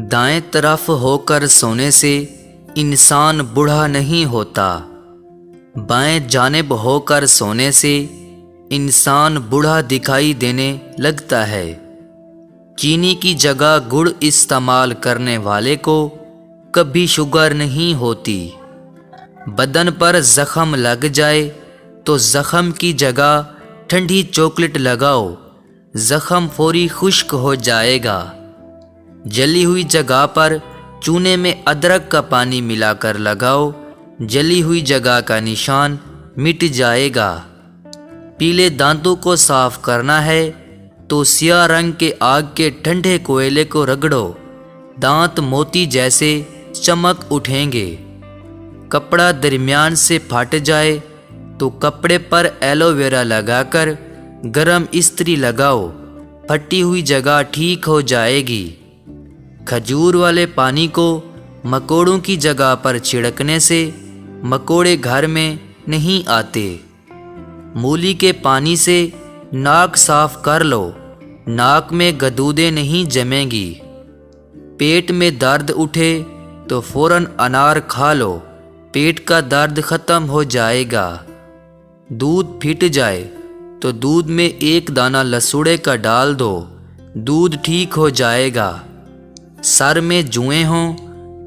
دائیں طرف ہو کر سونے سے انسان بوڑھا نہیں ہوتا، بائیں جانب ہو کر سونے سے انسان بوڑھا دکھائی دینے لگتا ہے۔ چینی کی جگہ گڑ استعمال کرنے والے کو کبھی شوگر نہیں ہوتی۔ بدن پر زخم لگ جائے تو زخم کی جگہ ٹھنڈی چاکلیٹ لگاؤ، زخم فوری خشک ہو جائے گا۔ جلی ہوئی جگہ پر چونے میں ادرک کا پانی ملا کر لگاؤ، جلی ہوئی جگہ کا نشان مٹ جائے گا۔ پیلے دانتوں کو صاف کرنا ہے تو سیاہ رنگ کے آگ کے ٹھنڈے کوئلے کو رگڑو، دانت موتی جیسے چمک اٹھیں گے۔ کپڑا درمیان سے پھٹ جائے تو کپڑے پر ایلو ویرا لگا کر گرم استری لگاؤ، پھٹی ہوئی جگہ ٹھیک ہو جائے گی۔ کھجور والے پانی کو مکوڑوں کی جگہ پر چھڑکنے سے مکوڑے گھر میں نہیں آتے۔ مولی کے پانی سے ناک صاف کر لو، ناک میں گدودیں نہیں جمیں گی۔ پیٹ میں درد اٹھے تو فوراً انار کھا لو، پیٹ کا درد ختم ہو جائے گا۔ دودھ پھٹ جائے تو دودھ میں ایک دانہ لسوڑے کا ڈال دو، دودھ ٹھیک ہو جائے گا۔ سر میں جوئیں ہوں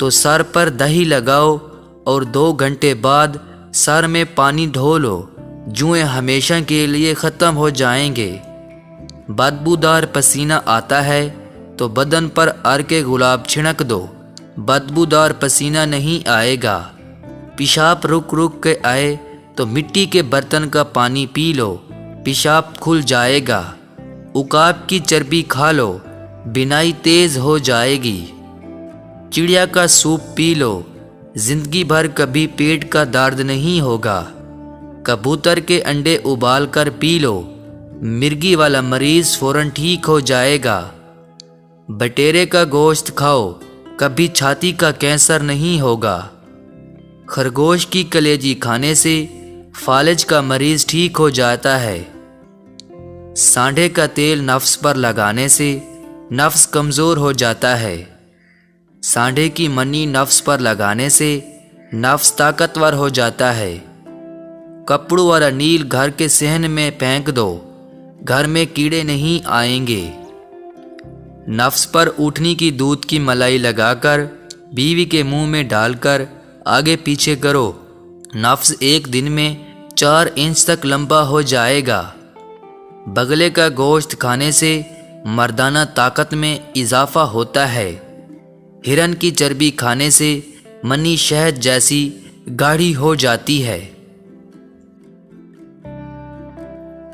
تو سر پر دہی لگاؤ اور 2 گھنٹے بعد سر میں پانی ڈھو لو، جوئیں ہمیشہ کے لیے ختم ہو جائیں گے۔ بدبودار پسینہ آتا ہے تو بدن پر عرق گلاب چھڑک دو، بدبودار پسینہ نہیں آئے گا۔ پیشاب رک رک کے آئے تو مٹی کے برتن کا پانی پی لو، پیشاب کھل جائے گا۔ عقاب کی چربی کھا لو، بینائی تیز ہو جائے گی۔ چڑیا کا سوپ پی لو، زندگی بھر کبھی پیٹ کا درد نہیں ہوگا۔ کبوتر کے انڈے ابال کر پی لو، مرگی والا مریض فوراً ٹھیک ہو جائے گا۔ بٹیرے کا گوشت کھاؤ، کبھی چھاتی کا کینسر نہیں ہوگا۔ خرگوش کی کلیجی کھانے سے فالج کا مریض ٹھیک ہو جاتا ہے۔ سانڈے کا تیل نفس پر لگانے سے نفس کمزور ہو جاتا ہے۔ سانڈے کی منی نفس پر لگانے سے نفس طاقتور ہو جاتا ہے۔ کپڑوں والا نیل گھر کے صحن میں پھینک دو، گھر میں کیڑے نہیں آئیں گے۔ نفس پر اونٹنی کی دودھ کی ملائی لگا کر بیوی کے منہ میں ڈال کر آگے پیچھے کرو، نفس 1 دن میں 4 انچ تک لمبا ہو جائے گا۔ بگلے کا گوشت کھانے سے مردانہ طاقت میں اضافہ ہوتا ہے۔ ہرن کی چربی کھانے سے منی شہد جیسی گاڑھی ہو جاتی ہے۔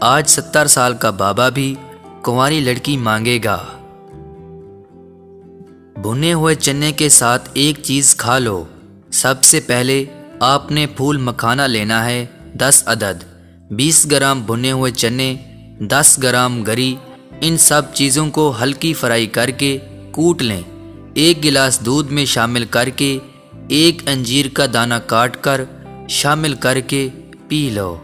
آج 70 سال کا بابا بھی کنواری لڑکی مانگے گا۔ بھنے ہوئے چنے کے ساتھ ایک چیز کھا لو۔ سب سے پہلے آپ نے پھول مکھانا لینا ہے 10 عدد، 20 گرام بھنے ہوئے چنے، 10 گرام گری، ان سب چیزوں کو ہلکی فرائی کر کے کوٹ لیں۔ 1 گلاس دودھ میں شامل کر کے 1 انجیر کا دانہ کاٹ کر شامل کر کے پی لو۔